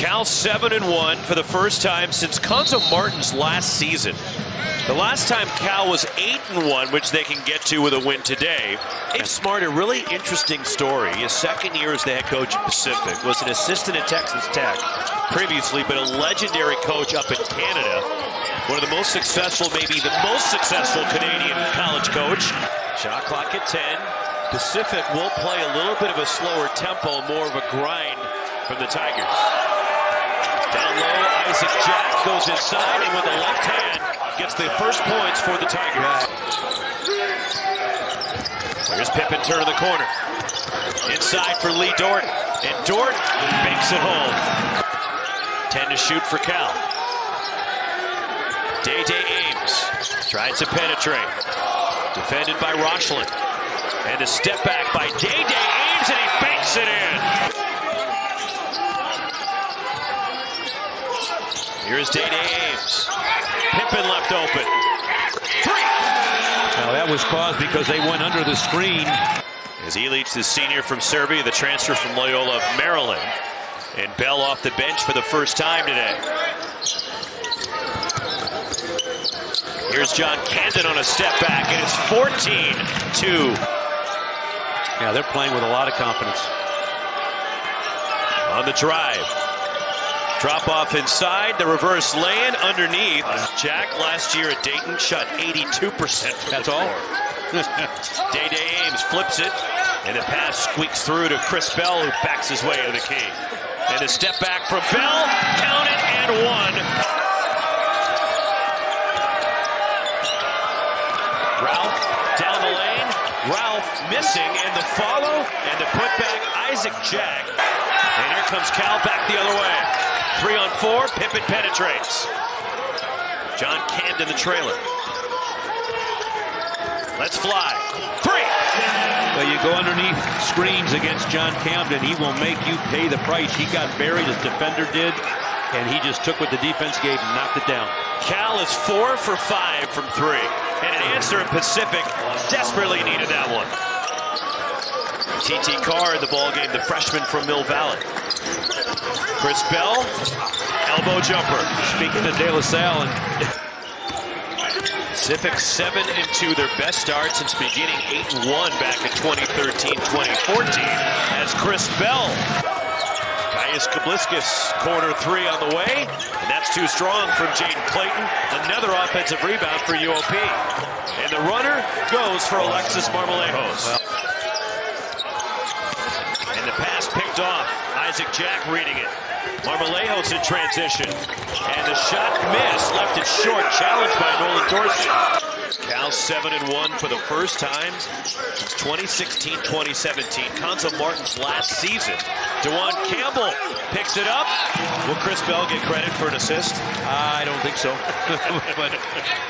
Cal 7-1 for the first time since Conzo Martin's last season. The last time Cal was 8-1, which they can get to with a win today. Dave Smart, a really interesting story. His second year as the head coach at Pacific, was an assistant at Texas Tech previously, but a legendary coach up in Canada. One of the most successful, maybe the most successful Canadian college coach. Shot clock at 10. Pacific will play a little bit of a slower tempo, more of a grind from the Tigers. Down low, Isaac Jack goes inside and with the left hand gets the first points for the Tigers. Here's Pippen turning the corner. Inside for Lee Dort. And Dort makes it home. 10 to shoot for Cal. Dai Dai Ames tries to penetrate. Defended by Rochlin. And a step back by Dai Dai Ames, and he banks it in. Here's Dai Dai Ames. Pippen left open. Three! Now that was caused because they went under the screen. As he leads the senior from Serbia, the transfer from Loyola of Maryland. And Bell off the bench for the first time today. Here's John Camden on a step back, and it's 14-2. Yeah, they're playing with a lot of confidence. On the drive. Drop off inside, the reverse lay-in underneath. Jack last year at Dayton shot 82% from That's the all. Dai Dai Ames flips it, and the pass squeaks through to Chris Bell, who backs his way to the key. And a step back from Bell, count it, and one. Ralph down the lane, Ralph missing, and the follow, and the putback, Isaac Jack. And here comes Cal back the other way. 3 on 4, Pippen penetrates. John Camden the trailer. Let's fly. 3! Well, you go underneath screens against John Camden, he will make you pay the price. He got buried, his defender did, and he just took what the defense gave and knocked it down. Cal is 4 for 5 from 3. And an answer in Pacific desperately needed that one. T.T. Carr in the ballgame, the freshman from Mill Valley. Chris Bell, elbow jumper. Speaking of De La Salle, Pacific 7-2, their best start since beginning 8-1 back in 2013-2014. As Chris Bell, Caius Kabliskis, corner 3 on the way, and that's too strong from Jaden Clayton. Another offensive rebound for UOP. And the runner goes for Alexis Marmolejos. And the pass picked off. Isaac Jack reading it. Marmolejos in transition. And the shot missed. Left it short. Challenged by Nolan Dorsey. Cal 7-1 for the first time since 2016-2017. Conzo Martin's last season. DeJuan Campbell picks it up. Will Chris Bell get credit for an assist? I don't think so. But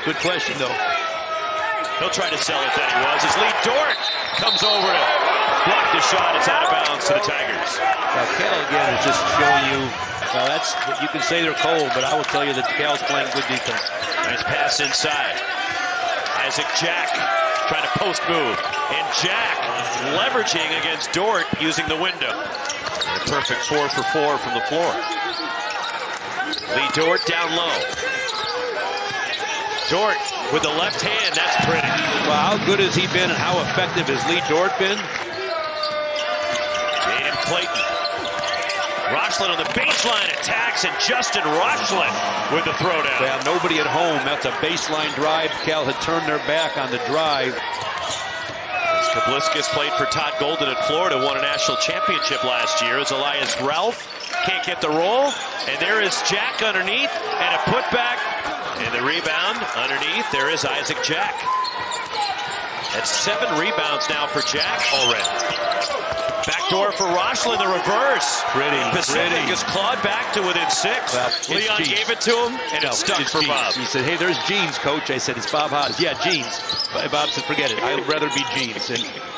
good question, though. He'll try to sell it that he was. As Lee Dort comes over to block the shot. It's out of bounds to the Tigers. Now, Cal, again, is just showing you, well, you can say they're cold, but I will tell you that Cal's playing good defense. Nice pass inside. Isaac Jack trying to post move. And Jack leveraging against Dort using the window. And a perfect 4 for 4 from the floor. Lee Dort down low. Dort with the left hand, that's pretty. Well, how good has he been and how effective has Lee Dort been? Jaden Clayton. Rochlin on the baseline attacks, and Justin Rochlin with the throwdown. Well, nobody at home. That's a baseline drive. Cal had turned their back on the drive. As Kabliskis played for Todd Golden at Florida, won a national championship last year. As Elias Ralph can't get the roll. And there is Jack underneath, and a putback. And the rebound underneath, there is Isaac Jack. That's 7 rebounds now for Jack already. Backdoor for Rochlin, the reverse. Pacific is clawed back to within 6. Well, Leon gave it to him, and it's stuck for Bob. He said, hey, there's Jeans, coach. I said, it's Bob Hodges. Yeah, Jeans. Bob said, forget it. I'd rather be Jeans.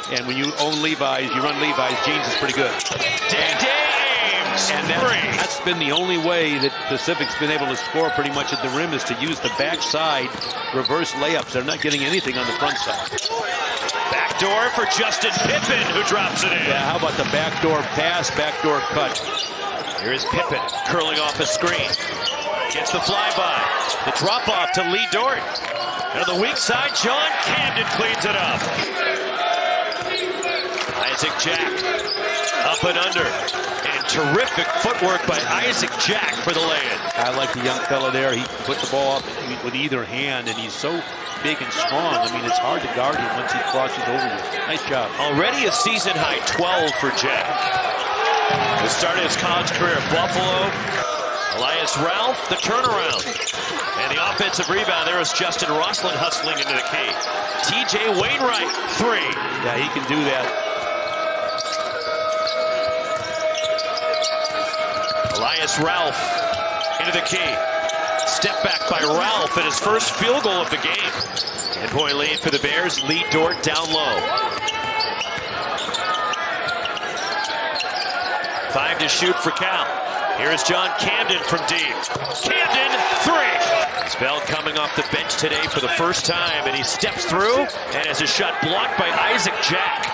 And when you own Levi's, you run Levi's, Jeans is pretty good. Dai Dai Ames, and that's been the only way that Pacific's been able to score pretty much at the rim, is to use the backside reverse layups. They're not getting anything on the front side. Backdoor for Justin Pippen, who drops it in. Yeah, how about the backdoor pass, backdoor cut? Here is Pippen curling off a screen. Gets the flyby. The drop off to Lee Dort. And on the weak side, John Camden cleans it up. Isaac Jack up and under. And terrific footwork by Isaac Jack for the lay-in. I like the young fella there. He puts the ball up with either hand, and he's so big and strong. I mean, it's hard to guard him once he crosses over you. Nice job. Already a season-high 12 for Jack. He started his college career at Buffalo. Elias Ralph, the turnaround. And the offensive rebound, there was Justin Rossland hustling into the key. TJ Wainwright, 3. Yeah, he can do that. Elias Ralph into the key. Step back by Ralph and his first field goal of the game. 10-point lead for the Bears. Lee Dort down low. 5 to shoot for Cal. Here is John Camden from deep. Camden, 3. Spell coming off the bench today for the first time, and he steps through and has a shot blocked by Isaac Jack.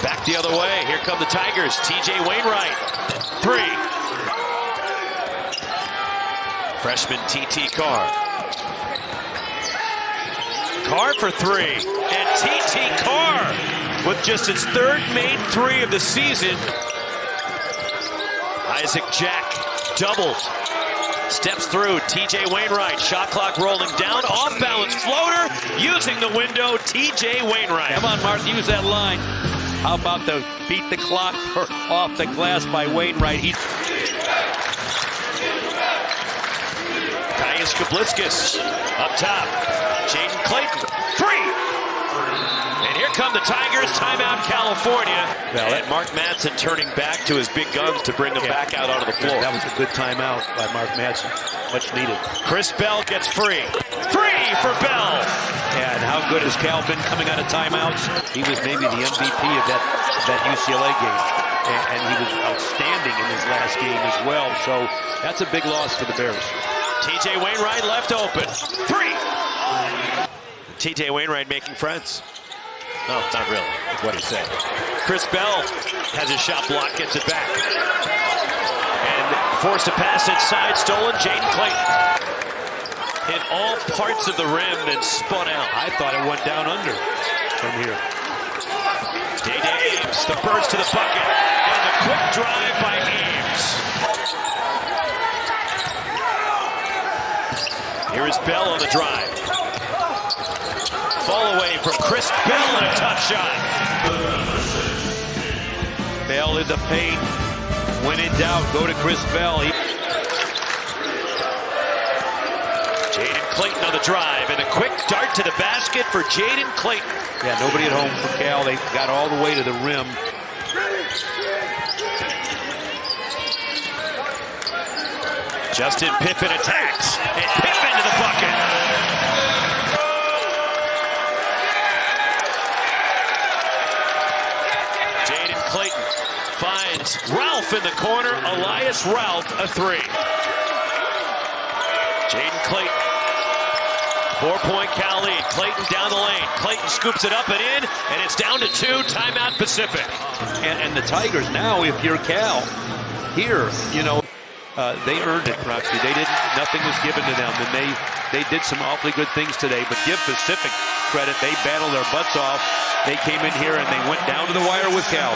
Back the other way. Here come the Tigers. TJ Wainwright, 3. Freshman TT Carr. Carr for 3. And TT Carr with just his third made 3 of the season. Isaac Jack, double. Steps through. TJ Wainwright. Shot clock rolling down. Off balance floater. Using the window. TJ Wainwright. Come on, Mark, use that line. How about the beat the clock for off the glass by Wainwright? Tyus Kabliskis up top. Jaden Clayton, 3. And here come the Tigers. Timeout, California. Well, and Mark Madsen turning back to his big guns to bring them back out onto the floor. That was a good timeout by Mark Madsen. Much needed. Chris Bell gets free. 3 for Bell. Yeah, and how good has Cal been coming out of timeouts? He was maybe the MVP of that UCLA game. And he was outstanding in his last game as well. So that's a big loss for the Bears. TJ Wainwright left open. 3. TJ Wainwright making friends. No, not really. That's what he said. Chris Bell has his shot blocked, gets it back. And forced to pass inside, stolen. Jaden Clayton hit all parts of the rim and spun out. I thought it went down under from here. Dai Dai Ames, the burst to the bucket. And the quick drive by Ames. Here is Bell on the drive. Fall away from Chris Bell and a tough shot. Bell in the paint. When in doubt, go to Chris Bell. Jaden Clayton on the drive and a quick dart to the basket for Jaden Clayton. Yeah, nobody at home for Cal. They got all the way to the rim. Justin Pippen attacks. And Pippen to the bucket. Jaden Clayton finds Ralph in the corner. Elias Ralph, a 3. Jaden Clayton. 4-point Cal lead. Clayton down the lane. Clayton scoops it up and in, and it's down to 2. Timeout Pacific. And the Tigers now, if you're Cal, here, you know, they earned it, Roxy. They didn't. Nothing was given to them, and they did some awfully good things today. But give Pacific credit; they battled their butts off. They came in here and they went down to the wire with Cal.